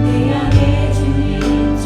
내 안에 주님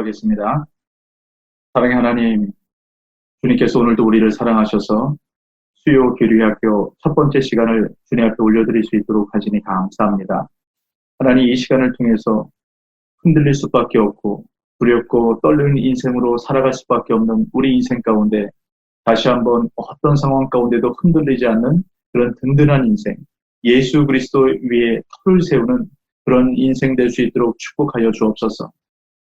기도하겠습니다. 사랑의 하나님, 주님께서 오늘도 우리를 사랑하셔서 수요 교류학교 첫 번째 시간을 주님 앞에 올려드릴 수 있도록 하시니 감사합니다. 하나님, 이 시간을 통해서 흔들릴 수밖에 없고 두렵고 떨리는 인생으로 살아갈 수밖에 없는 우리 인생 가운데 다시 한번 어떤 상황 가운데도 흔들리지 않는 그런 든든한 인생, 예수 그리스도 위에 터를 세우는 그런 인생 될 수 있도록 축복하여 주옵소서.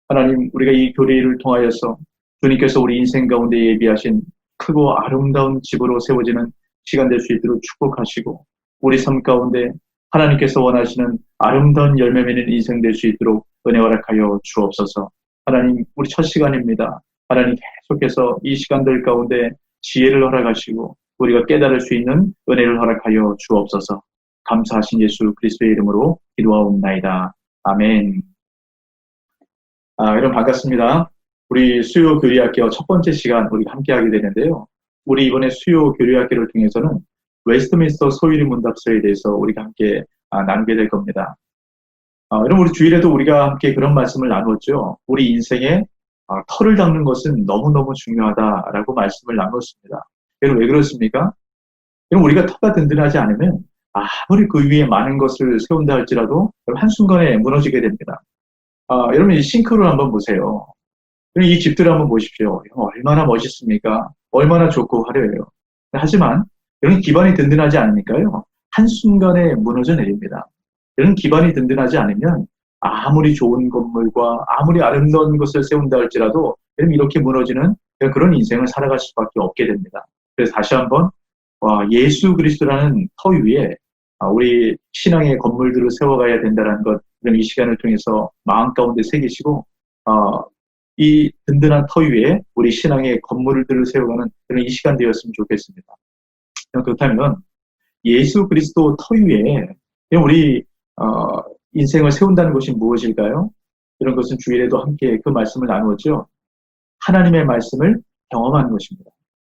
하나님, 우리가 이 교리를 통하여서 주님께서 우리 인생 가운데 예비하신 크고 아름다운 집으로 세워지는 시간 될 수 있도록 축복하시고, 우리 삶 가운데 하나님께서 원하시는 아름다운 열매 맺는 인생 될 수 있도록 은혜 허락하여 주옵소서. 하나님, 우리 첫 시간입니다. 하나님, 계속해서 이 시간들 가운데 지혜를 허락하시고 우리가 깨달을 수 있는 은혜를 허락하여 주옵소서. 감사하신 예수 그리스도의 이름으로 기도하옵나이다. 아멘. 여러분 반갑습니다. 우리 수요 교리학교 첫 번째 시간 우리가 함께 하게 되는데요. 우리 이번에 수요 교리학교를 통해서는 웨스트민스터 소유리 문답서에 대해서 우리가 함께 나누게 될 겁니다. 여러분, 우리 주일에도 우리가 함께 그런 말씀을 나누었죠. 우리 인생에 터를 닦는 것은 너무너무 중요하다라고 말씀을 나눴습니다. 여러분, 왜 그렇습니까? 여러분, 우리가 터가 든든하지 않으면 아무리 그 위에 많은 것을 세운다 할지라도 한순간에 무너지게 됩니다. 여러분, 이 싱크를 한번 보세요. 이 집들을 한번 보십시오. 얼마나 멋있습니까? 얼마나 좋고 화려해요. 하지만 이런 기반이 든든하지 않으니까요, 한순간에 무너져 내립니다. 이런 기반이 든든하지 않으면 아무리 좋은 건물과 아무리 아름다운 것을 세운다 할지라도 이렇게 무너지는 그런 인생을 살아갈 수밖에 없게 됩니다. 그래서 다시 한번 예수 그리스도라는 터 위에 우리 신앙의 건물들을 세워가야 된다는 것, 이런 이 시간을 통해서 마음 가운데 새기시고 이 든든한 터 위에 우리 신앙의 건물들을 세워가는 그런 이 시간 되었으면 좋겠습니다. 그렇다면 예수 그리스도 터 위에 우리 인생을 세운다는 것이 무엇일까요? 이런 것은 주일에도 함께 그 말씀을 나누었죠. 하나님의 말씀을 경험하는 것입니다.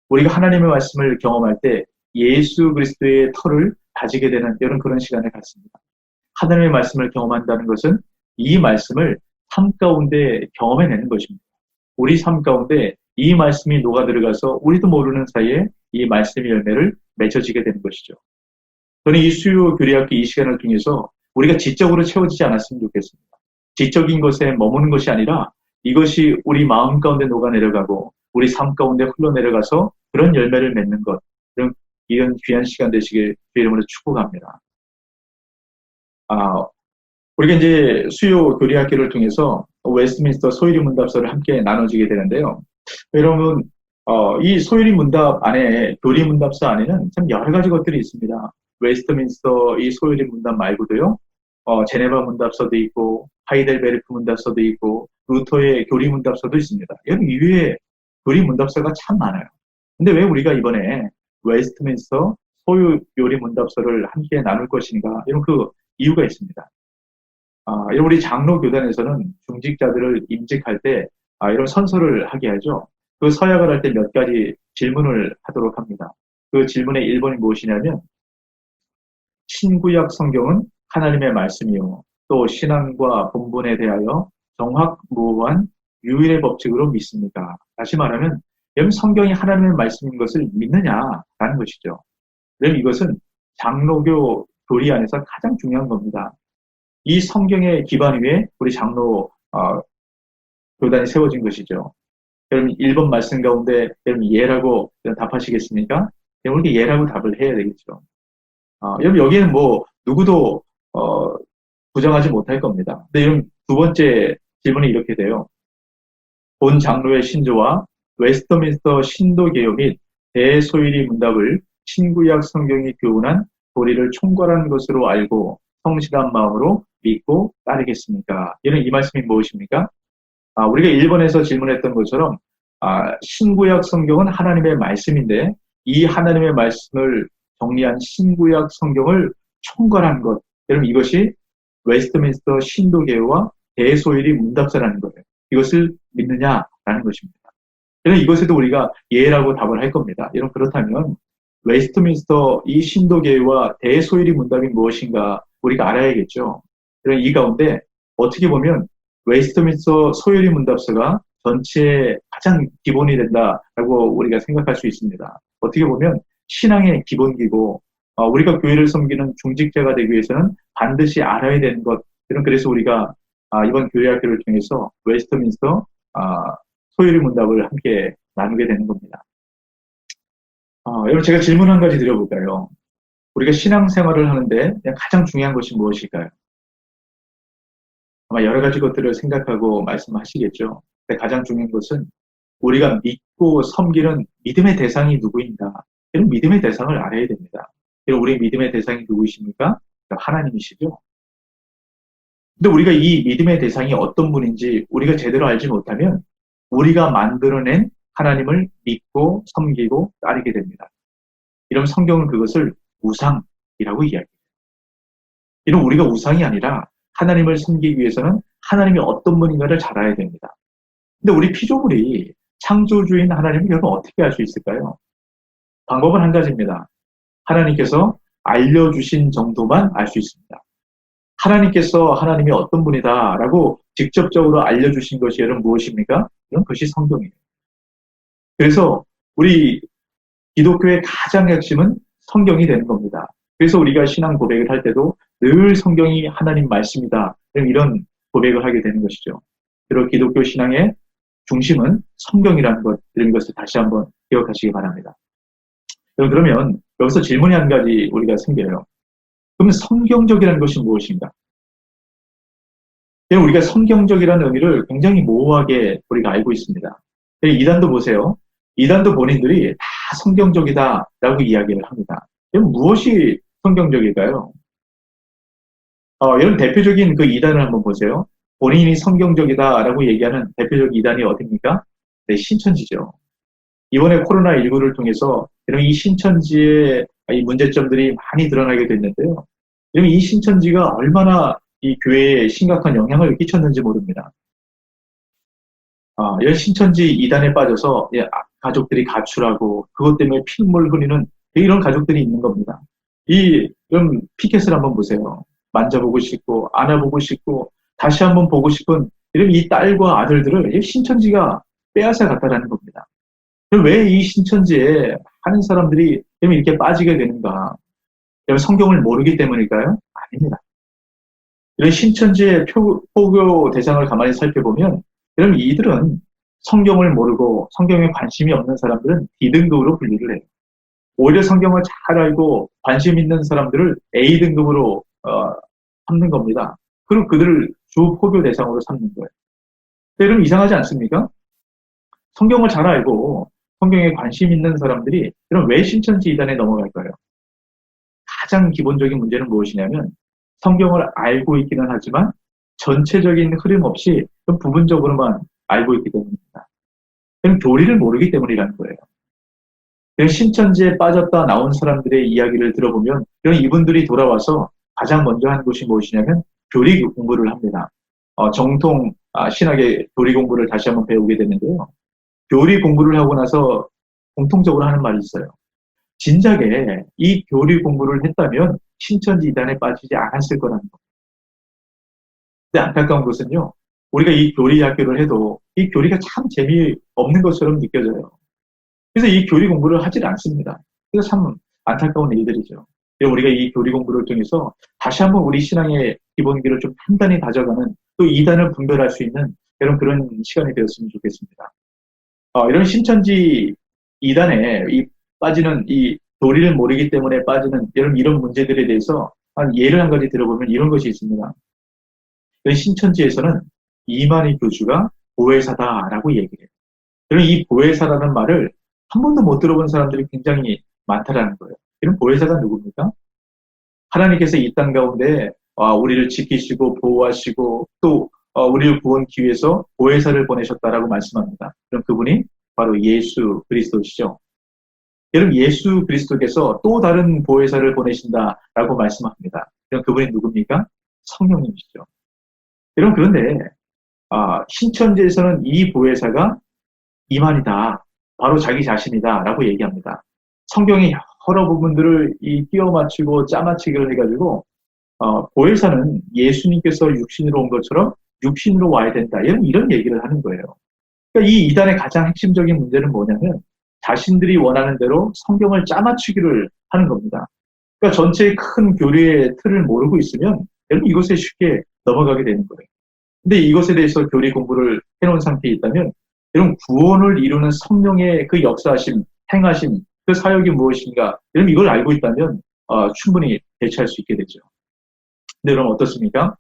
우리가 하나님의 말씀을 경험할 때 예수 그리스도의 터를 다지게 되는 이런 그런 시간을 갖습니다. 하나님의 말씀을 경험한다는 것은 이 말씀을 삶 가운데 경험해내는 것입니다. 우리 삶 가운데 이 말씀이 녹아 들어가서 우리도 모르는 사이에 이 말씀의 열매를 맺어지게 되는 것이죠. 저는 이 수요 교리학교 이 시간을 통해서 우리가 지적으로 채워지지 않았으면 좋겠습니다. 지적인 것에 머무는 것이 아니라 이것이 우리 마음 가운데 녹아 내려가고 우리 삶 가운데 흘러내려가서 그런 열매를 맺는 것, 이런 귀한 시간 되시길 주의 이름으로 축복합니다. 우리가 이제 수요 교리학교를 통해서 웨스트민스터 소유리 문답서를 함께 나눠지게 되는데요. 여러분, 이 소유리 문답 안에, 교리 문답서 안에는 참 여러 가지 것들이 있습니다. 웨스트민스터 이 소유리 문답 말고도요, 제네바 문답서도 있고, 하이델베르크 문답서도 있고, 루터의 교리 문답서도 있습니다. 여러분, 이외에 교리 문답서가 참 많아요. 근데 왜 우리가 이번에 웨스트민스터 소유 교리 문답서를 함께 나눌 것인가? 이런 그 이유가 있습니다. 우리 장로 교단에서는 중직자들을 임직할 때 이런 선서를 하게 하죠. 그 서약을 할 때 몇 가지 질문을 하도록 합니다. 그 질문의 1번이 무엇이냐면, 신구약 성경은 하나님의 말씀이요, 또 신앙과 본분에 대하여 정확무한 유일의 법칙으로 믿습니까? 다시 말하면, 여러분, 성경이 하나님의 말씀인 것을 믿느냐라는 것이죠. 그럼 이것은 장로교 교리 안에서 가장 중요한 겁니다. 이 성경의 기반 위에 우리 장로 교단이 세워진 것이죠. 여러분, 1번 말씀 가운데 여러분 예라고 답하시겠습니까? 여러분, 이렇게 예라고 답을 해야 되겠죠. 여러분, 여기에는 뭐 누구도 부정하지 못할 겁니다. 근데 여러분, 두 번째 질문이 이렇게 돼요. 본 장로의 신조와 웨스트민스터 신도개요 및 대소유리 문답을 신구약 성경이 교훈한 도리를 총괄한 것으로 알고 성실한 마음으로 믿고 따르겠습니까? 이 말씀이 무엇입니까? 우리가 1번에서 질문했던 것처럼 신구약 성경은 하나님의 말씀인데 이 하나님의 말씀을 정리한 신구약 성경을 총괄한 것, 여러분, 이것이 웨스트민스터 신도개요와 대소유리 문답서라는 거예요. 이것을 믿느냐라는 것입니다. 그래서 이것에도 우리가 예라고 답을 할 겁니다. 여러분, 그렇다면 웨스트민스터 이 신도개요와 대소유리 문답이 무엇인가 우리가 알아야겠죠. 그럼 이 가운데 어떻게 보면 웨스트민스터 소요리 문답서가 전체의 가장 기본이 된다라고 우리가 생각할 수 있습니다. 어떻게 보면 신앙의 기본기고 우리가 교회를 섬기는 중직자가 되기 위해서는 반드시 알아야 되는 것. 그래서 우리가 이번 교회학교를 통해서 웨스트민스터 소요리 문답을 함께 나누게 되는 겁니다. 여러분 제가 질문 한 가지 드려볼까요? 우리가 신앙생활을 하는데 가장 중요한 것이 무엇일까요? 아마 여러 가지 것들을 생각하고 말씀하시겠죠. 근데 가장 중요한 것은 우리가 믿고 섬기는 믿음의 대상이 누구인가? 이런 믿음의 대상을 알아야 됩니다. 그럼 우리 믿음의 대상이 누구이십니까? 하나님이시죠. 근데 우리가 이 믿음의 대상이 어떤 분인지 우리가 제대로 알지 못하면 우리가 만들어낸 하나님을 믿고 섬기고 따르게 됩니다. 이런 성경은 그것을 우상이라고 이야기해요. 이런 우리가 우상이 아니라 하나님을 섬기기 위해서는 하나님이 어떤 분인가를 잘 알아야 됩니다. 근데 우리 피조물이 창조주인 하나님을 여러분 어떻게 알 수 있을까요? 방법은 한 가지입니다. 하나님께서 알려주신 정도만 알 수 있습니다. 하나님께서 하나님이 어떤 분이다라고 직접적으로 알려주신 것이 여러분 무엇입니까? 이런 것이 성경이에요. 그래서 우리 기독교의 가장 핵심은 성경이 되는 겁니다. 그래서 우리가 신앙 고백을 할 때도 늘 성경이 하나님 말씀이다. 이런 고백을 하게 되는 것이죠. 그리고 기독교 신앙의 중심은 성경이라는 것, 이런 것을 다시 한번 기억하시기 바랍니다. 그러면 여기서 질문이 한 가지 우리가 생겨요. 그러면 성경적이라는 것이 무엇인가? 우리가 성경적이라는 의미를 굉장히 모호하게 우리가 알고 있습니다. 이단도 보세요. 이단도 본인들이 다 성경적이다라고 이야기를 합니다. 그럼 무엇이 성경적일까요? 여러분 대표적인 그 이단을 한번 보세요. 본인이 성경적이다라고 얘기하는 대표적 이단이 어디입니까? 네, 신천지죠. 이번에 코로나19를 통해서 이 신천지의 이 문제점들이 많이 드러나게 됐는데요. 이 신천지가 얼마나 이 교회에 심각한 영향을 끼쳤는지 모릅니다. 이런 신천지 이단에 빠져서 가족들이 가출하고 그것 때문에 피눈물 흘리는 이런 가족들이 있는 겁니다. 이런 피켓을 한번 보세요. 만져보고 싶고 안아보고 싶고 다시 한번 보고 싶은 이런 이 딸과 아들들을 신천지가 빼앗아 갔다라는 겁니다. 왜 이 신천지에 많은 사람들이 이렇게 빠지게 되는가? 성경을 모르기 때문일까요? 아닙니다. 이런 신천지의 포교 대상을 가만히 살펴보면 그럼 이들은 성경을 모르고 성경에 관심이 없는 사람들은 D등급으로 분류를 해요. 오히려 성경을 잘 알고 관심 있는 사람들을 A등급으로 삼는 겁니다. 그리고 그들을 주 포교 대상으로 삼는 거예요. 그럼 이상하지 않습니까? 성경을 잘 알고 성경에 관심 있는 사람들이 그럼 왜 신천지 이단에 넘어갈까요? 가장 기본적인 문제는 무엇이냐면 성경을 알고 있기는 하지만 전체적인 흐름 없이 부분적으로만 알고 있기 때문입니다. 그럼 교리를 모르기 때문이라는 거예요. 신천지에 빠졌다 나온 사람들의 이야기를 들어보면 이분들이 돌아와서 가장 먼저 하는 것이 무엇이냐면 교리 공부를 합니다. 정통 신학의 교리 공부를 다시 한번 배우게 되는데요. 교리 공부를 하고 나서 공통적으로 하는 말이 있어요. 진작에 이 교리 공부를 했다면 신천지 이단에 빠지지 않았을 거라는 겁니다. 근데 안타까운 것은요. 우리가 이 교리 학교를 해도 이 교리가 참 재미없는 것처럼 느껴져요. 그래서 이 교리 공부를 하질 않습니다. 그래서 참 안타까운 일들이죠. 우리가 이 교리 공부를 통해서 다시 한번 우리 신앙의 기본기를 좀 단단히 다져가는 또 이단을 분별할 수 있는 그런 시간이 되었으면 좋겠습니다. 이런 신천지 이단에 빠지는 이 교리를 모르기 때문에 빠지는 이런 문제들에 대해서 예를 한 가지 들어보면 이런 것이 있습니다. 신천지에서는 이만희 교주가 보혜사다라고 얘기해요. 그럼 이 보혜사라는 말을 한 번도 못 들어본 사람들이 굉장히 많다라는 거예요. 이런 보혜사가 누굽니까? 하나님께서 이 땅 가운데 우리를 지키시고 보호하시고 또 우리를 구원하기 위해서 보혜사를 보내셨다라고 말씀합니다. 그럼 그분이 바로 예수 그리스도시죠. 여러분 예수 그리스도께서 또 다른 보혜사를 보내신다라고 말씀합니다. 그럼 그분이 누굽니까? 성령님이시죠. 여러분 그런데 신천지에서는 이 보혜사가 이만이다. 바로 자기 자신이다라고 얘기합니다. 성경의 여러 부분들을 끼워 맞추고 짜맞추기를 해가지고 보혜사는 예수님께서 육신으로 온 것처럼 육신으로 와야 된다. 이런 얘기를 하는 거예요. 그러니까 이 이단의 가장 핵심적인 문제는 뭐냐면 자신들이 원하는 대로 성경을 짜맞추기를 하는 겁니다. 그러니까 전체의 큰 교리의 틀을 모르고 있으면 여러분 이것에 쉽게 넘어가게 되는 거예요. 근데 이것에 대해서 교리 공부를 해놓은 상태에 있다면 여러분 구원을 이루는 성령의 그 역사하심, 행하심, 그 사역이 무엇인가 여러분 이걸 알고 있다면 충분히 대처할 수 있게 되죠. 근데 여러분 어떻습니까?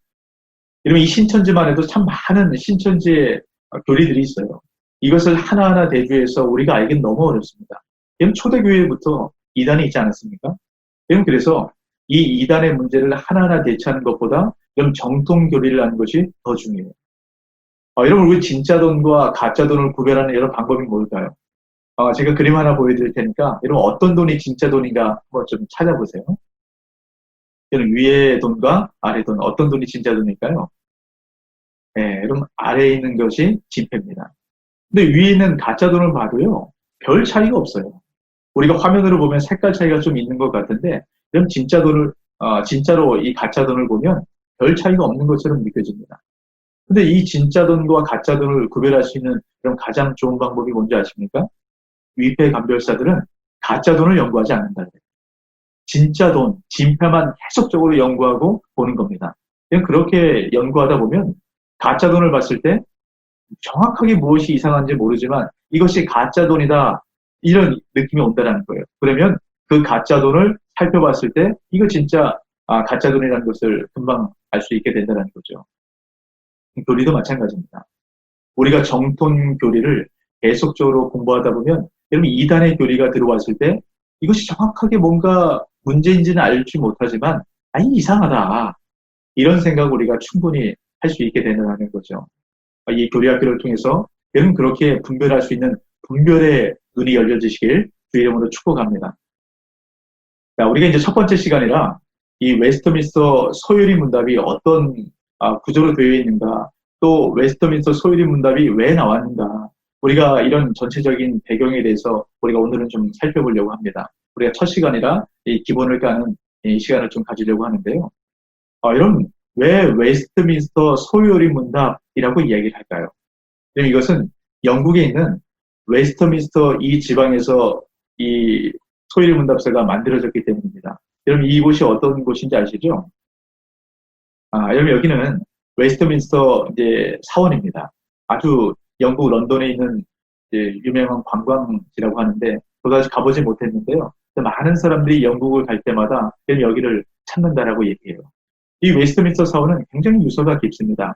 여러분 이 신천지만 해도 참 많은 신천지의 교리들이 있어요. 이것을 하나하나 대조해서 우리가 알기는 너무 어렵습니다. 여러분 초대교회부터 이단이 있지 않았습니까? 여러분 그래서 이 이단의 문제를 하나하나 대처하는 것보다 여러분 정통 교리를 하는 것이 더 중요해요. 여러분 우리 진짜 돈과 가짜 돈을 구별하는 여러 방법이 뭘까요? 제가 그림 하나 보여드릴 테니까 여러분 어떤 돈이 진짜 돈인가 한번 좀 찾아보세요. 여러분 위에 돈과 아래 돈 어떤 돈이 진짜 돈일까요? 네, 여러분 아래에 있는 것이 진폐입니다. 근데 위에 있는 가짜 돈을 봐도요 별 차이가 없어요. 우리가 화면으로 보면 색깔 차이가 좀 있는 것 같은데 그럼 진짜 돈을 진짜로 이 가짜 돈을 보면 별 차이가 없는 것처럼 느껴집니다. 근데 이 진짜 돈과 가짜 돈을 구별할 수 있는 그런 가장 좋은 방법이 뭔지 아십니까? 위패 감별사들은 가짜 돈을 연구하지 않는다. 진짜 돈, 진패만 계속적으로 연구하고 보는 겁니다. 그렇게 연구하다 보면 가짜 돈을 봤을 때 정확하게 무엇이 이상한지 모르지만 이것이 가짜 돈이다 이런 느낌이 온다는 거예요. 그러면 그 가짜 돈을 살펴봤을 때 이거 진짜 가짜 돈이라는 것을 금방 알 수 있게 된다는 거죠. 교리도 마찬가지입니다. 우리가 정통 교리를 계속적으로 공부하다 보면 여러분 이단의 교리가 들어왔을 때 이것이 정확하게 뭔가 문제인지는 알지 못하지만 이상하다 이런 생각 우리가 충분히 할 수 있게 된다는 거죠. 이 교리학교를 통해서 여러분 그렇게 분별할 수 있는 분별의 눈이 열려지시길 주의 이름으로 축복합니다. 자, 우리가 이제 첫 번째 시간이라 이 웨스트민스터 소유리 문답이 어떤 구조로 되어 있는가, 또 웨스트민스터 소유리 문답이 왜 나왔는가, 우리가 이런 전체적인 배경에 대해서 우리가 오늘은 좀 살펴보려고 합니다. 우리가 첫 시간이라 이 기본을 까는 이 시간을 좀 가지려고 하는데요. 여러분 왜 웨스트민스터 소유리 문답이라고 이야기를 할까요? 이것은 영국에 있는 웨스트민스터 이 지방에서 이 소유리 문답서가 만들어졌기 때문입니다. 여러분 이곳이 어떤 곳인지 아시죠? 여러분 여기는 웨스트민스터 이제 사원입니다. 아주 영국 런던에 있는 이제 유명한 관광지라고 하는데 저도 아직 가보지 못했는데요. 많은 사람들이 영국을 갈 때마다 여기를 찾는다라고 얘기해요. 이 웨스트민스터 사원은 굉장히 유서가 깊습니다.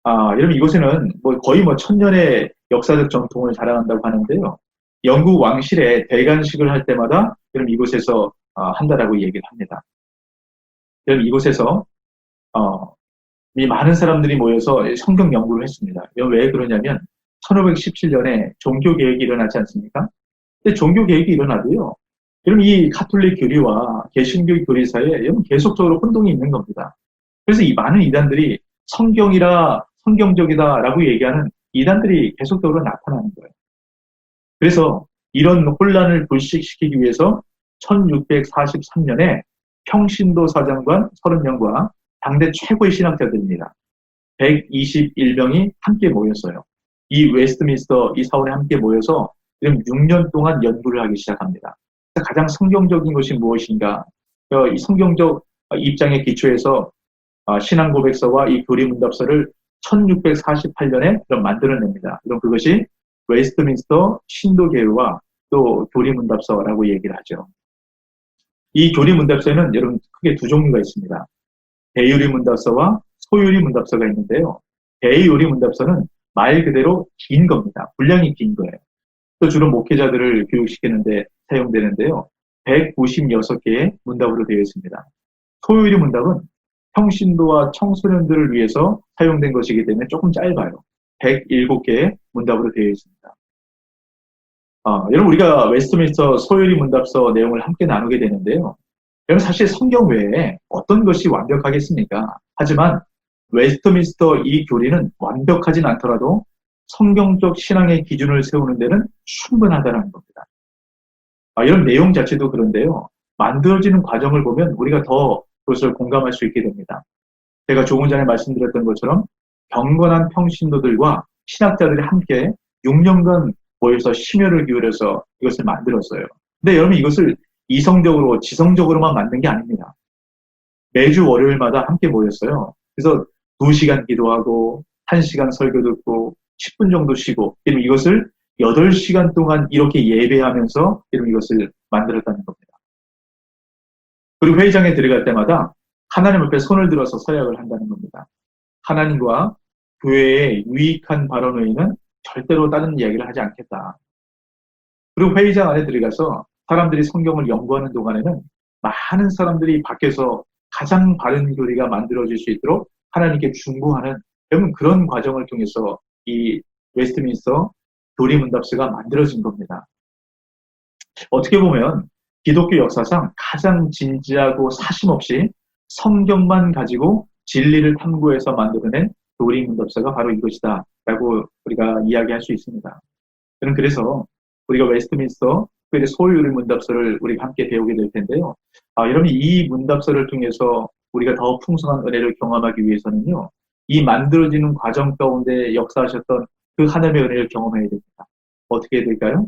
여러분 이곳에는 거의 1000년의 역사적 전통을 자랑한다고 하는데요. 영국 왕실의 대관식을 할 때마다 여러분 이곳에서 한다라고 얘기를 합니다. 여러분 이곳에서 이 많은 사람들이 모여서 성경 연구를 했습니다. 왜 그러냐면 1517년에 종교개혁이 일어나지 않습니까? 근데 종교개혁이 일어나도요. 여러분 이 가톨릭 교리와 개신교 교리 사이에 여러분 계속적으로 혼동이 있는 겁니다. 그래서 이 많은 이단들이 성경이라 성경적이다라고 얘기하는 이단들이 계속적으로 나타나는 거예요. 그래서 이런 혼란을 불식시키기 위해서 1643년에 평신도 사장관 30명과 당대 최고의 신학자들입니다. 121명이 함께 모였어요. 이 웨스트민스터 이 사원에 함께 모여서 6년 동안 연구를 하기 시작합니다. 가장 성경적인 것이 무엇인가? 이 성경적 입장에 기초해서 신앙 고백서와 이 교리 문답서를 1648년에 만들어냅니다. 그럼 그것이 웨스트민스터 신도계와 또 교리 문답서라고 얘기를 하죠. 이 교리 문답서에는 여러분 크게 두 종류가 있습니다. 대유리 문답서와 소유리 문답서가 있는데요. 대유리 문답서는 말 그대로 긴 겁니다. 분량이 긴 거예요. 또 주로 목회자들을 교육시키는데 사용되는데요. 196개의 문답으로 되어 있습니다. 소유리 문답은 평신도와 청소년들을 위해서 사용된 것이기 때문에 조금 짧아요. 107개의 문답으로 되어 있습니다. 여러분 우리가 웨스트민스터 소유리 문답서 내용을 함께 나누게 되는데요. 여러분 사실 성경 외에 어떤 것이 완벽하겠습니까? 하지만 웨스트민스터 이 교리는 완벽하진 않더라도 성경적 신앙의 기준을 세우는 데는 충분하다는 겁니다. 이런 내용 자체도 그런데요. 만들어지는 과정을 보면 우리가 더 그것을 공감할 수 있게 됩니다. 제가 조금 전에 말씀드렸던 것처럼 경건한 평신도들과 신학자들이 함께 6년간 모여서 심혈을 기울여서 이것을 만들었어요. 근데 여러분 이것을 이성적으로, 지성적으로만 만든 게 아닙니다. 매주 월요일마다 함께 모였어요. 그래서 2시간 기도하고 1시간 설교 듣고 10분 정도 쉬고 이것을 8시간 동안 이렇게 예배하면서 이것을 만들었다는 겁니다. 그리고 회의장에 들어갈 때마다 하나님 앞에 손을 들어서 서약을 한다는 겁니다. 하나님과 교회에 유익한 발언 외에는 절대로 다른 이야기를 하지 않겠다. 그리고 회의장 안에 들어가서 사람들이 성경을 연구하는 동안에는 많은 사람들이 밖에서 가장 바른 교리가 만들어질 수 있도록 하나님께 중보하는 그런 과정을 통해서 이 웨스트민스터 교리문답서가 만들어진 겁니다. 어떻게 보면 기독교 역사상 가장 진지하고 사심 없이 성경만 가지고 진리를 탐구해서 만들어낸 교리문답서가 바로 이것이다 라고 우리가 이야기할 수 있습니다. 저는 그래서 우리가 웨스트민스터 소유리 문답서를 우리가 함께 배우게 될 텐데요. 여러분 이 문답서를 통해서 우리가 더 풍성한 은혜를 경험하기 위해서는요. 이 만들어지는 과정 가운데 역사하셨던 그 하나님의 은혜를 경험해야 됩니다. 어떻게 해야 될까요?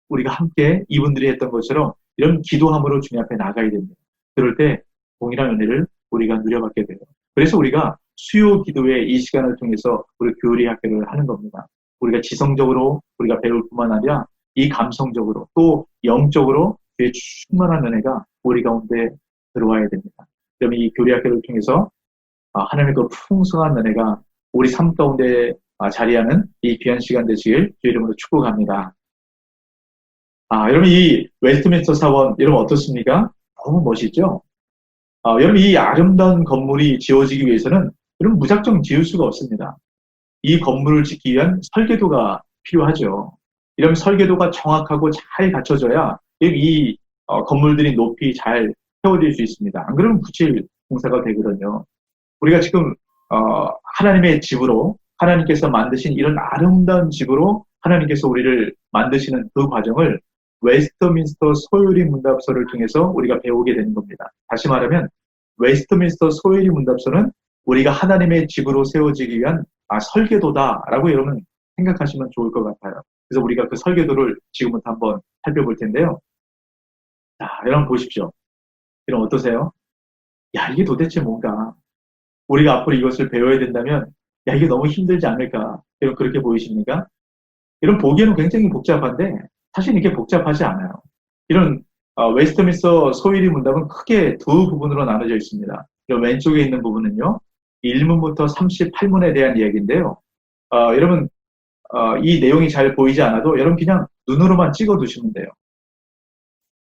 우리가 함께 이분들이 했던 것처럼 이런 기도함으로 주님 앞에 나가야 됩니다. 그럴 때 동일한 은혜를 우리가 누려받게 돼요. 그래서 우리가 수요 기도의 이 시간을 통해서 우리 교리 학교를 하는 겁니다. 우리가 지성적으로 우리가 배울 뿐만 아니라 이 감성적으로 또 영적으로 주의 충만한 은혜가 우리 가운데 들어와야 됩니다. 그럼 이 교리 학교를 통해서 하나님의 그 풍성한 은혜가 우리 삶 가운데 자리하는 이 귀한 시간 되시길 주의 이름으로 축복합니다. 여러분 이 웨스트민스터 사원 여러분 어떻습니까? 너무 멋있죠? 여러분 이 아름다운 건물이 지어지기 위해서는 여러분 무작정 지을 수가 없습니다. 이 건물을 짓기 위한 설계도가 필요하죠. 이런 설계도가 정확하고 잘 갖춰져야 이 건물들이 높이 잘 세워질 수 있습니다. 안 그러면 부실 공사가 되거든요. 우리가 지금 하나님의 집으로 하나님께서 만드신 이런 아름다운 집으로 하나님께서 우리를 만드시는 그 과정을 웨스트민스터 소유리 문답서를 통해서 우리가 배우게 되는 겁니다. 다시 말하면 웨스트민스터 소유리 문답서는 우리가 하나님의 집으로 세워지기 위한 설계도다라고 여러분 생각하시면 좋을 것 같아요. 그래서 우리가 그 설계도를 지금부터 한번 살펴볼 텐데요. 자, 여러분 보십시오. 여러분 어떠세요? 야, 이게 도대체 뭔가 우리가 앞으로 이것을 배워야 된다면 야, 이게 너무 힘들지 않을까? 여러분 그렇게 보이십니까? 여러분 보기에는 굉장히 복잡한데 사실 이게 복잡하지 않아요. 이런 웨스트민스터 소유리 문답은 크게 두 부분으로 나눠져 있습니다. 왼쪽에 있는 부분은요. 1문부터 38문에 대한 이야기인데요. 여러분 이 내용이 잘 보이지 않아도 여러분 그냥 눈으로만 찍어 두시면 돼요.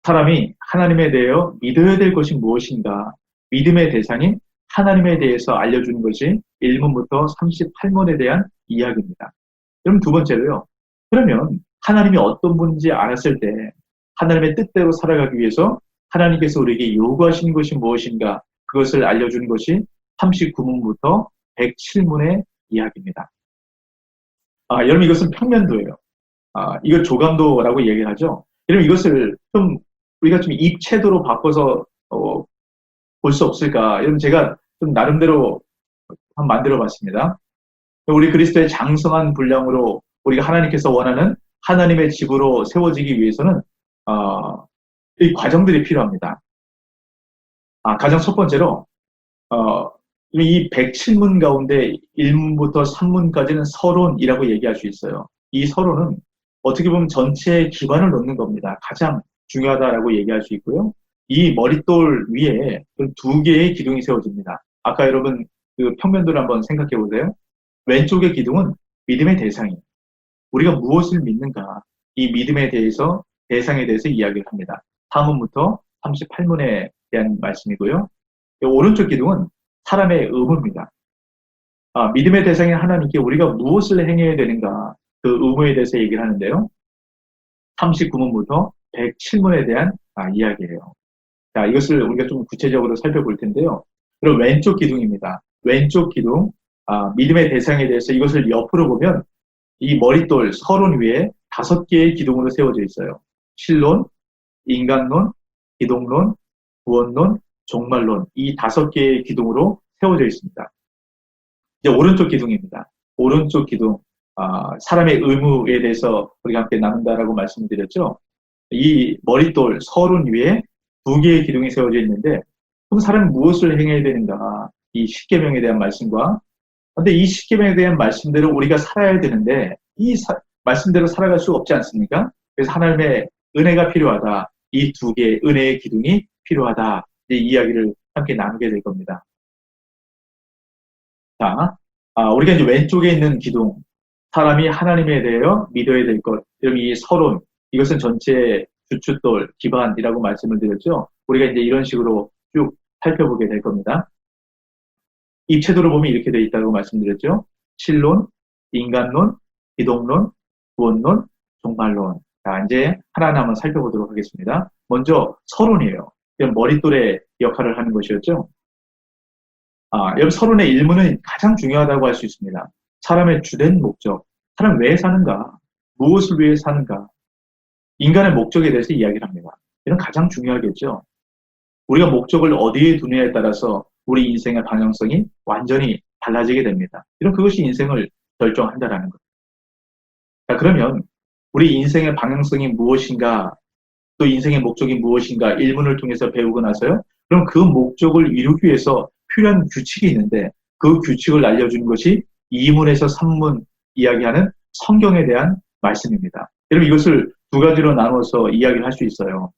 사람이 하나님에 대하여 믿어야 될 것이 무엇인가? 믿음의 대상인 하나님에 대해서 알려주는 것이 1문부터 38문에 대한 이야기입니다. 그럼 두 번째로요. 그러면 하나님이 어떤 분인지 알았을 때 하나님의 뜻대로 살아가기 위해서 하나님께서 우리에게 요구하시는 것이 무엇인가? 그것을 알려주는 것이 39문부터 107문의 이야기입니다. 여러분 이것은 평면도예요. 이걸 조감도라고 얘기를 하죠. 여러분 이것을 좀 우리가 좀 입체도로 바꿔서 볼 수 없을까? 여러분 제가 좀 나름대로 한번 만들어봤습니다. 우리 그리스도의 장성한 분량으로 우리가 하나님께서 원하는 하나님의 집으로 세워지기 위해서는 이 과정들이 필요합니다. 가장 첫 번째로 이 107문 가운데 1문부터 3문까지는 서론이라고 얘기할 수 있어요. 이 서론은 어떻게 보면 전체의 기반을 놓는 겁니다. 가장 중요하다라고 얘기할 수 있고요. 이 머릿돌 위에 두 개의 기둥이 세워집니다. 아까 여러분 그 평면도를 한번 생각해 보세요. 왼쪽의 기둥은 믿음의 대상이에요. 우리가 무엇을 믿는가? 이 믿음에 대해서 대상에 대해서 이야기를 합니다. 4문부터 38문에 대한 말씀이고요. 오른쪽 기둥은 사람의 의무입니다. 믿음의 대상인 하나님께 우리가 무엇을 행해야 되는가? 그 의무에 대해서 얘기를 하는데요. 39문부터 107문에 대한 이야기예요. 자, 이것을 우리가 좀 구체적으로 살펴볼 텐데요. 그리고 왼쪽 기둥입니다. 왼쪽 기둥, 믿음의 대상에 대해서 이것을 옆으로 보면 이 머릿돌 서론 위에 5개의 기둥으로 세워져 있어요. 신론, 인간론, 기독론, 구원론, 종말론 이 5개의 기둥으로 세워져 있습니다. 이제 오른쪽 기둥입니다. 오른쪽 기둥. 사람의 의무에 대해서 우리가 함께 나눈다라고 말씀을 드렸죠. 이 머릿돌, 서론 위에 두 개의 기둥이 세워져 있는데, 그럼 사람은 무엇을 행해야 되는가? 이 십계명에 대한 말씀과, 근데 이 십계명에 대한 말씀대로 우리가 살아야 되는데, 말씀대로 살아갈 수 없지 않습니까? 그래서 하나님의 은혜가 필요하다. 이 두 개의 은혜의 기둥이 필요하다. 이 이야기를 함께 나누게 될 겁니다. 자, 우리가 이제 왼쪽에 있는 기둥, 사람이 하나님에 대하여 믿어야 될 것, 이 서론, 이것은 전체 주춧돌, 기반이라고 말씀을 드렸죠. 우리가 이제 이런 식으로 쭉 살펴보게 될 겁니다. 입체도로 보면 이렇게 되어 있다고 말씀드렸죠. 신론, 인간론, 기독론, 구원론, 종말론. 자, 이제 하나하나 한번 살펴보도록 하겠습니다. 먼저 서론이에요. 머릿돌의 역할을 하는 것이었죠. 여러분 서론의 일문은 가장 중요하다고 할 수 있습니다. 사람의 주된 목적, 사람 왜 사는가, 무엇을 위해 사는가, 인간의 목적에 대해서 이야기를 합니다. 이건 가장 중요하겠죠. 우리가 목적을 어디에 두느냐에 따라서 우리 인생의 방향성이 완전히 달라지게 됩니다. 이런 그것이 인생을 결정한다라는 것. 자, 그러면 우리 인생의 방향성이 무엇인가, 또 인생의 목적이 무엇인가 일문을 통해서 배우고 나서요. 그럼 그 목적을 이루기 위해서 필요한 규칙이 있는데 그 규칙을 알려주는 것이 2문에서 3문 이야기하는 성경에 대한 말씀입니다. 여러분 이것을 두 가지로 나눠서 이야기를 할 수 있어요.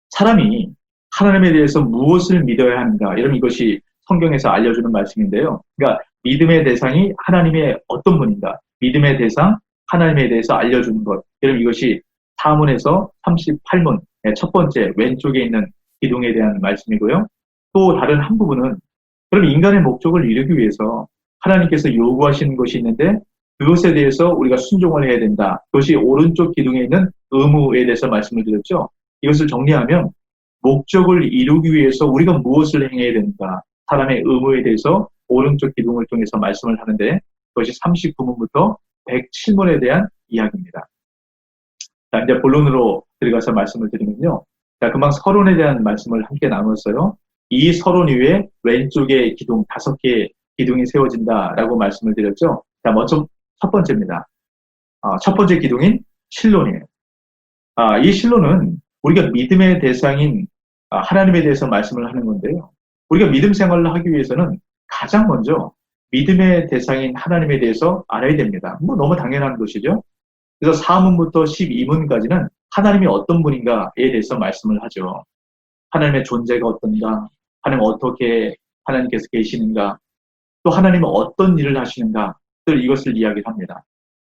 사람이 하나님에 대해서 무엇을 믿어야 하는가, 여러분 이것이 성경에서 알려주는 말씀인데요. 그러니까 믿음의 대상이 하나님의 어떤 분인가, 믿음의 대상 하나님에 대해서 알려주는 것, 여러분 이것이 4문에서 38문 첫 번째 왼쪽에 있는 기둥에 대한 말씀이고요. 또 다른 한 부분은 그럼 인간의 목적을 이루기 위해서 하나님께서 요구하시는 것이 있는데 그것에 대해서 우리가 순종을 해야 된다. 그것이 오른쪽 기둥에 있는 의무에 대해서 말씀을 드렸죠. 이것을 정리하면 목적을 이루기 위해서 우리가 무엇을 행해야 된다. 사람의 의무에 대해서 오른쪽 기둥을 통해서 말씀을 하는데 그것이 39문부터 107문에 대한 이야기입니다. 자, 이제 본론으로 들어가서 말씀을 드리면요. 자, 금방 서론에 대한 말씀을 함께 나눴어요. 이 서론 위에 왼쪽에 기둥 5개의 기둥이 세워진다라고 말씀을 드렸죠. 자, 먼저 첫 번째입니다. 첫 번째 기둥인 신론이에요. 이 신론은 우리가 믿음의 대상인 하나님에 대해서 말씀을 하는 건데요. 우리가 믿음 생활을 하기 위해서는 가장 먼저 믿음의 대상인 하나님에 대해서 알아야 됩니다. 뭐 너무 당연한 것이죠. 그래서 4문부터 12문까지는 하나님이 어떤 분인가에 대해서 말씀을 하죠. 하나님의 존재가 어떤가, 하나님 어떻게 하나님께서 계시는가, 또 하나님은 어떤 일을 하시는가, 이것을 이야기를 합니다.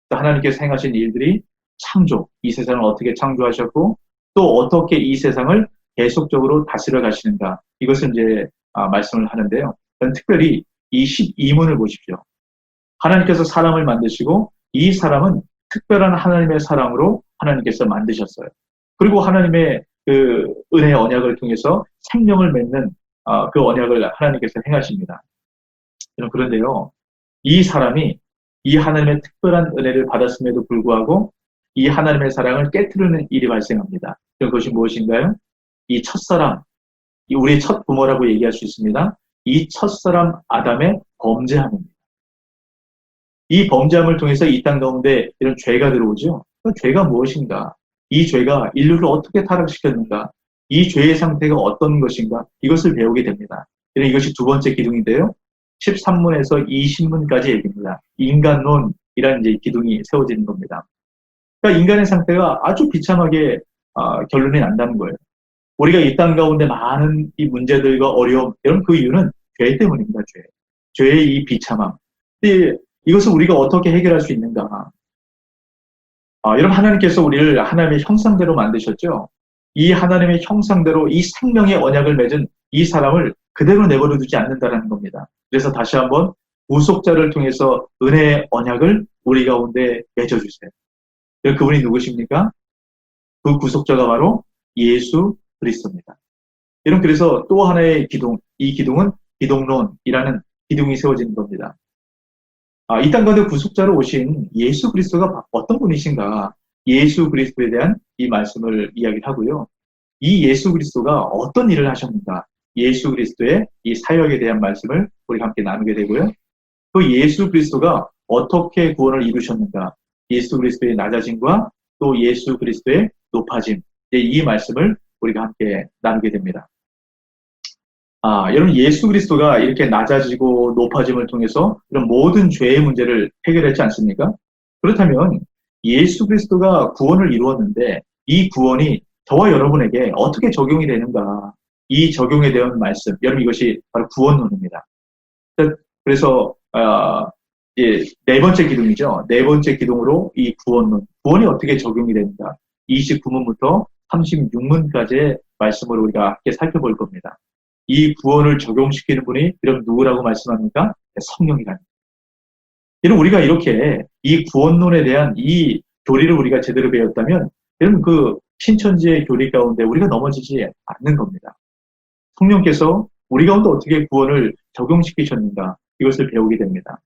또 하나님께서 행하신 일들이 창조, 이 세상을 어떻게 창조하셨고 또 어떻게 이 세상을 계속적으로 다스려 가시는가, 이것을 이제 말씀을 하는데요. 특별히 이 12문을 보십시오. 하나님께서 사람을 만드시고 이 사람은 특별한 하나님의 사랑으로 하나님께서 만드셨어요. 그리고 하나님의 그 은혜의 언약을 통해서 생명을 맺는 그 언약을 하나님께서 행하십니다. 그런데요, 이 사람이 이 하나님의 특별한 은혜를 받았음에도 불구하고 이 하나님의 사랑을 깨트리는 일이 발생합니다. 그것이 무엇인가요? 이 첫사람, 우리의 첫 부모라고 얘기할 수 있습니다. 이 첫사람 아담의 범죄함입니다. 이 범죄함을 통해서 이 땅 가운데 이런 죄가 들어오죠. 그 죄가 무엇인가? 이 죄가 인류를 어떻게 타락시켰는가? 이 죄의 상태가 어떤 것인가? 이것을 배우게 됩니다. 이것이 두 번째 기둥인데요. 13문에서 20문까지 얘기입니다. 인간론이라는 이제 기둥이 세워지는 겁니다. 그러니까 인간의 상태가 아주 비참하게 결론이 난다는 거예요. 우리가 이 땅 가운데 많은 이 문제들과 어려움, 여러분 그 이유는 죄 때문입니다. 죄의 이 비참함. 이것을 우리가 어떻게 해결할 수 있는가? 여러분 하나님께서 우리를 하나님의 형상대로 만드셨죠. 이 하나님의 형상대로 이 생명의 언약을 맺은 이 사람을 그대로 내버려 두지 않는다는 겁니다. 그래서 다시 한번 구속자를 통해서 은혜의 언약을 우리 가운데 맺어주세요. 그분이 누구십니까? 그 구속자가 바로 예수 그리스도입니다. 여러분 그래서 또 하나의 기둥, 이 기둥은 기독론이라는 기둥이 세워지는 겁니다. 이 땅 가운데 구속자로 오신 예수 그리스도가 어떤 분이신가? 예수 그리스도에 대한 이 말씀을 이야기하고요. 이 예수 그리스도가 어떤 일을 하셨는가? 예수 그리스도의 이 사역에 대한 말씀을 우리가 함께 나누게 되고요. 그 예수 그리스도가 어떻게 구원을 이루셨는가, 예수 그리스도의 낮아짐과 또 예수 그리스도의 높아짐, 이 말씀을 우리가 함께 나누게 됩니다. 여러분, 예수 그리스도가 이렇게 낮아지고 높아짐을 통해서 이런 모든 죄의 문제를 해결했지 않습니까? 그렇다면 예수 그리스도가 구원을 이루었는데 이 구원이 저와 여러분에게 어떻게 적용이 되는가? 이 적용에 대한 말씀, 여러분 이것이 바로 구원론입니다. 그래서 네 번째 기둥이죠. 네 번째 기둥으로 이 구원론, 구원이 어떻게 적용이 되는가? 29문부터 36문까지의 말씀을 우리가 함께 살펴볼 겁니다. 이 구원을 적용시키는 분이 여러분 누구라고 말씀합니까? 성령이랍니다. 여러분 우리가 이렇게 이 구원론에 대한 이 교리를 우리가 제대로 배웠다면 여러분 그 신천지의 교리 가운데 우리가 넘어지지 않는 겁니다. 성령께서 우리 가운데 어떻게 구원을 적용시키셨는가 이것을 배우게 됩니다.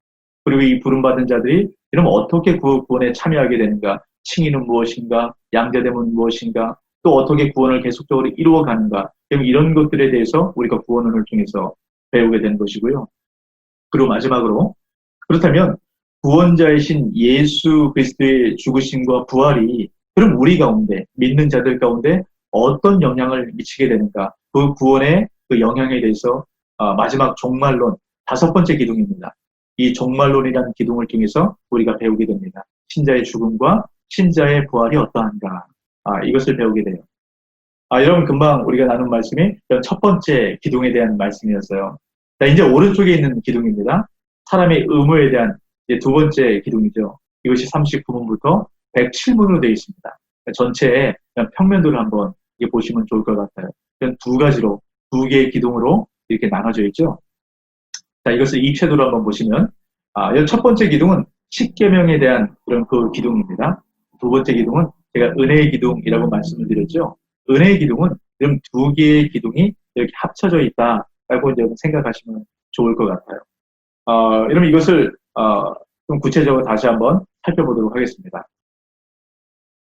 그리고 이 부름받은 자들이 여러분 어떻게 구원에 참여하게 되는가, 칭의는 무엇인가, 양자됨은 무엇인가, 또 어떻게 구원을 계속적으로 이루어가는가, 이런 것들에 대해서 우리가 구원론을 통해서 배우게 되는 것이고요. 그리고 마지막으로 그렇다면 구원자이신 예수 그리스도의 죽으심과 부활이 그럼 우리 가운데 믿는 자들 가운데 어떤 영향을 미치게 되는가, 그 구원의 그 영향에 대해서 마지막 종말론 다섯 번째 기둥입니다. 이 종말론이라는 기둥을 통해서 우리가 배우게 됩니다. 신자의 죽음과 신자의 부활이 어떠한가, 이것을 배우게 돼요. 여러분 금방 우리가 나눈 말씀이 첫 번째 기둥에 대한 말씀이었어요. 자, 이제 오른쪽에 있는 기둥입니다. 사람의 의무에 대한 이제 두 번째 기둥이죠. 이것이 39문부터 107문으로 되어 있습니다. 전체의 평면도를 한번 보시면 좋을 것 같아요. 두 가지로, 두 개의 기둥으로 이렇게 나눠져 있죠. 자, 이것을 입체도로 한번 보시면, 첫 번째 기둥은 십계명에 대한 그런 그 기둥입니다. 두 번째 기둥은 제가 은혜의 기둥이라고 말씀을 드렸죠. 은혜의 기둥은 이런 두 개의 기둥이 이렇게 합쳐져 있다라고 이제 생각하시면 좋을 것 같아요. 여러분 이것을 좀 구체적으로 다시 한번 살펴보도록 하겠습니다.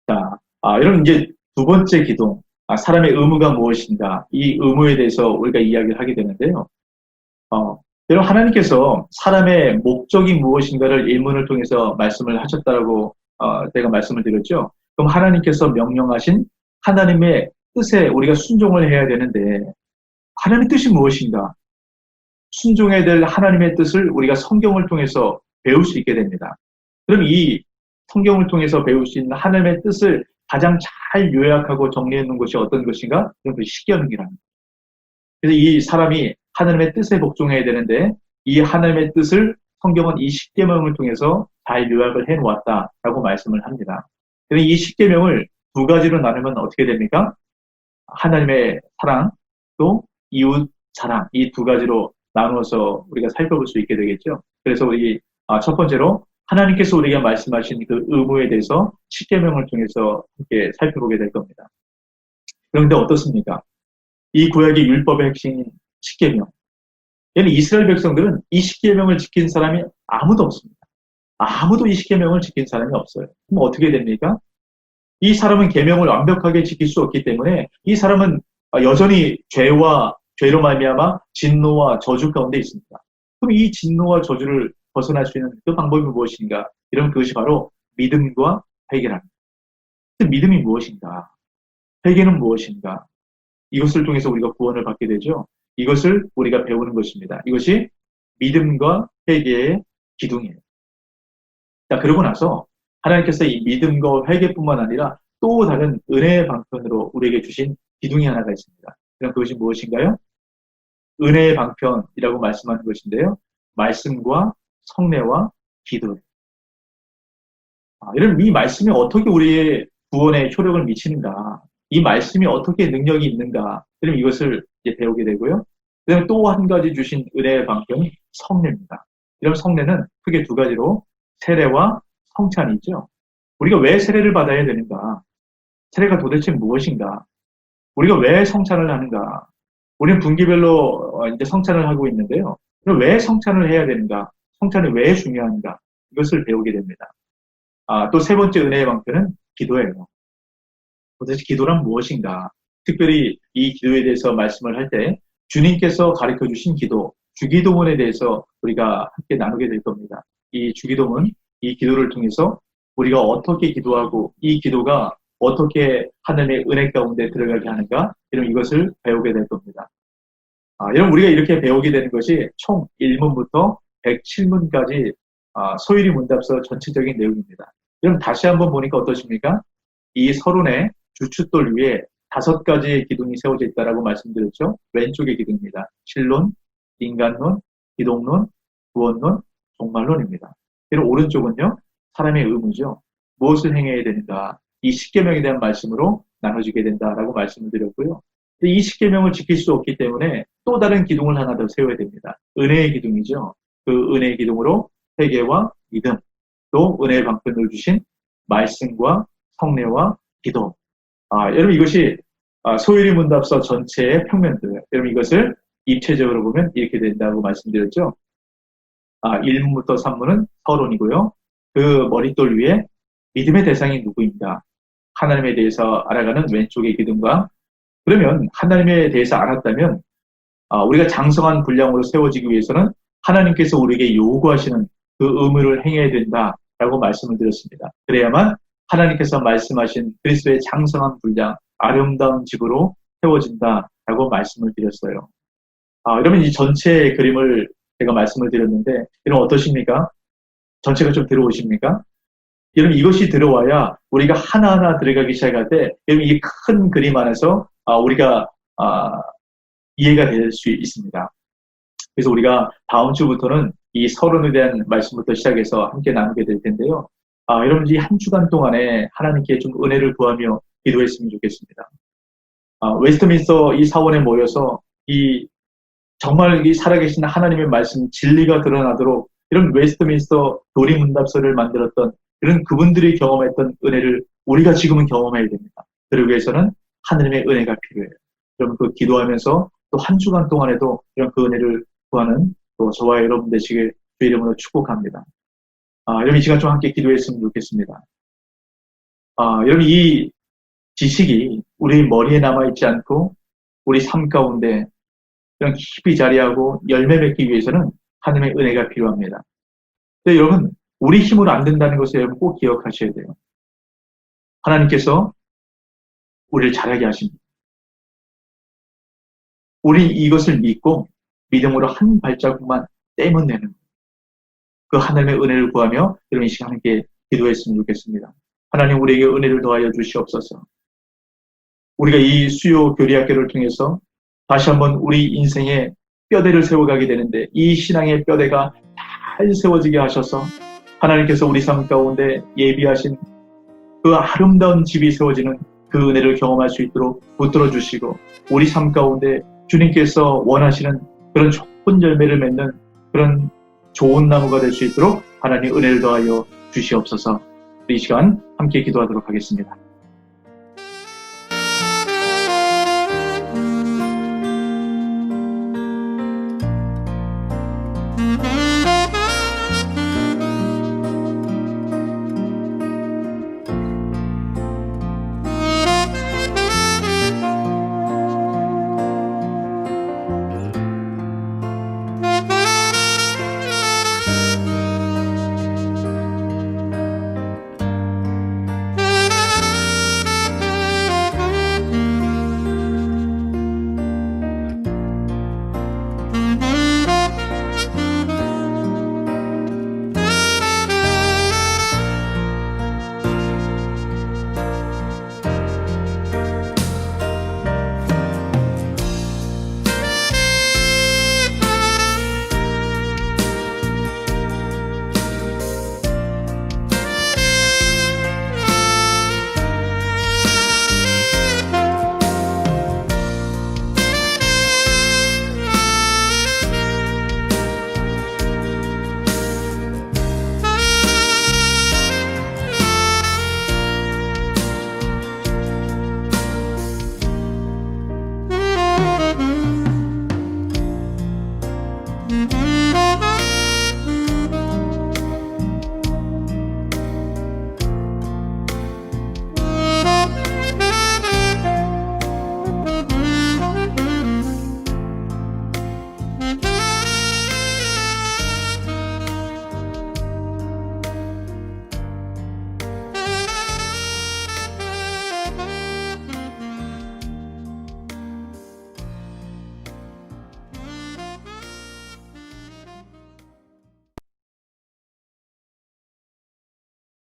자, 여러분 이제 두 번째 기둥, 사람의 의무가 무엇인가, 이 의무에 대해서 우리가 이야기를 하게 되는데요. 여러분 하나님께서 사람의 목적이 무엇인가를 일문을 통해서 말씀을 하셨다라고 제가 말씀을 드렸죠. 그럼 하나님께서 명령하신 하나님의 뜻에 우리가 순종을 해야 되는데 하나님의 뜻이 무엇인가? 순종해야 될 하나님의 뜻을 우리가 성경을 통해서 배울 수 있게 됩니다. 그럼 이 성경을 통해서 배울 수 있는 하나님의 뜻을 가장 잘 요약하고 정리해 놓은 것이 어떤 것인가? 그럼 그 십계명이랍니다. 그래서 이 사람이 하나님의 뜻에 복종해야 되는데 이 하나님의 뜻을 성경은 이 십계명을 통해서 잘 요약을 해 놓았다라고 말씀을 합니다. 그래서 이 십계명을 두 가지로 나누면 어떻게 됩니까? 하나님의 사랑 또 이웃 사랑, 이 두 가지로 나누어서 우리가 살펴볼 수 있게 되겠죠. 그래서 우리 첫 번째로 하나님께서 우리가 말씀하신 그 의무에 대해서 십계명을 통해서 함께 살펴보게 될 겁니다. 그런데 어떻습니까? 이 구약의 율법의 핵심인 십계명. 얘는 이스라엘 백성들은 이 십계명을 지킨 사람이 아무도 없습니다. 아무도 이 십계명을 지킨 사람이 없어요. 그럼 어떻게 됩니까? 이 사람은 계명을 완벽하게 지킬 수 없기 때문에 이 사람은 여전히 죄로 말미암아 진노와 저주 가운데 있습니다. 그럼 이 진노와 저주를 벗어날 수 있는 그 방법이 무엇인가? 이러면 그것이 바로 믿음과 회개랍니다. 믿음이 무엇인가? 회개는 무엇인가? 이것을 통해서 우리가 구원을 받게 되죠. 이것을 우리가 배우는 것입니다. 이것이 믿음과 회개의 기둥이에요. 자, 그러고 나서 하나님께서 이 믿음과 회개뿐만 아니라 또 다른 은혜의 방편으로 우리에게 주신 기둥이 하나가 있습니다. 그럼 그것이 무엇인가요? 은혜의 방편이라고 말씀하는 것인데요. 말씀과 성례와 기도예요. 이런 이 말씀이 어떻게 우리의 구원에 효력을 미치는가, 이 말씀이 어떻게 능력이 있는가, 그럼 이것을 이제 배우게 되고요. 그다음에 또 한 가지 주신 은혜의 방편이 성례입니다. 이런 성례는 크게 두 가지로 세례와 성찬이 있죠. 우리가 왜 세례를 받아야 되는가? 세례가 도대체 무엇인가? 우리가 왜 성찬을 하는가? 우리는 분기별로 이제 성찬을 하고 있는데요. 그럼 왜 성찬을 해야 되는가? 성찬이 왜 중요한가? 이것을 배우게 됩니다. 또 세 번째 은혜의 방편은 기도예요. 도대체 기도란 무엇인가? 특별히 이 기도에 대해서 말씀을 할 때 주님께서 가르쳐 주신 기도, 주기도문에 대해서 우리가 함께 나누게 될 겁니다. 이 주기도문, 이 기도를 통해서 우리가 어떻게 기도하고 이 기도가 어떻게 하나님의 은혜 가운데 들어가게 하는가, 이런 이것을 배우게 될 겁니다. 여러분, 우리가 이렇게 배우게 되는 것이 총 1문부터 107문까지 소율이 문답서 전체적인 내용입니다. 여러분, 다시 한번 보니까 어떠십니까? 이 서론의 주춧돌 위에 5가지의 기둥이 세워져 있다라고 말씀드렸죠. 왼쪽의 기둥입니다. 신론, 인간론, 기독론, 구원론, 종말론입니다. 그리고 오른쪽은요, 사람의 의무죠. 무엇을 행해야 되는가, 이 십계명에 대한 말씀으로 나눠지게 된다라고 말씀을 드렸고요. 이 십계명을 지킬 수 없기 때문에 또 다른 기둥을 하나 더 세워야 됩니다. 은혜의 기둥이죠. 그 은혜의 기둥으로 회개와 믿음, 또 은혜의 방편을 주신 말씀과 성례와 기도. 여러분, 이것이 소율이 문답서 전체의 평면도예요. 여러분, 이것을 입체적으로 보면 이렇게 된다고 말씀드렸죠. 1문부터 3문은 서론이고요. 그 머릿돌 위에 믿음의 대상이 누구인가, 하나님에 대해서 알아가는 왼쪽의 기둥과, 그러면 하나님에 대해서 알았다면 우리가 장성한 분량으로 세워지기 위해서는 하나님께서 우리에게 요구하시는 그 의무를 행해야 된다라고 말씀을 드렸습니다. 그래야만 하나님께서 말씀하신 그리스도의 장성한 분량, 아름다운 집으로 세워진다라고 말씀을 드렸어요. 여러분, 이 전체의 그림을 제가 말씀을 드렸는데, 여러분 어떠십니까? 전체가 좀 들어오십니까? 여러분, 이것이 들어와야 우리가 하나하나 들어가기 시작할 때, 여러분, 이 큰 그림 안에서 우리가 이해가 될 수 있습니다. 그래서 우리가 다음 주부터는 이 서론에 대한 말씀부터 시작해서 함께 나누게 될 텐데요. 여러분, 이 한 주간 동안에 하나님께 좀 은혜를 구하며 기도했으면 좋겠습니다. 웨스트민스터 이 사원에 모여서 정말 이 살아계신 하나님의 말씀, 진리가 드러나도록 이런 웨스트민스터 교리문답서를 만들었던 그런 그분들이 경험했던 은혜를 우리가 지금은 경험해야 됩니다. 그러기 위해서는 하나님의 은혜가 필요해요. 여러분, 그 기도하면서 또 한 주간 동안에도 이런 그 은혜를 구하는 또 저와 여러분 되시길 주의 이름으로 축복합니다. 여러분, 이 시간 좀 함께 기도했으면 좋겠습니다. 여러분, 이 지식이 우리 머리에 남아있지 않고 우리 삶 가운데 이런 깊이 자리하고 열매 맺기 위해서는 하나님의 은혜가 필요합니다. 근데 여러분, 우리 힘으로 안 된다는 것을 여러분 꼭 기억하셔야 돼요. 하나님께서 우리를 자라게 하십니다. 우리 이것을 믿고 믿음으로 한 발자국만 떼면 되는 거예요. 그 하나님의 은혜를 구하며 여러분 이 시간 함께 기도했으면 좋겠습니다. 하나님, 우리에게 은혜를 더하여 주시옵소서. 우리가 이 수요 교리학교를 통해서 다시 한번 우리 인생의 뼈대를 세워가게 되는데, 이 신앙의 뼈대가 잘 세워지게 하셔서 하나님께서 우리 삶 가운데 예비하신 그 아름다운 집이 세워지는 그 은혜를 경험할 수 있도록 붙들어 주시고, 우리 삶 가운데 주님께서 원하시는 그런 좋은 열매를 맺는 그런 좋은 나무가 될 수 있도록 하나님 은혜를 더하여 주시옵소서. 이 시간 함께 기도하도록 하겠습니다.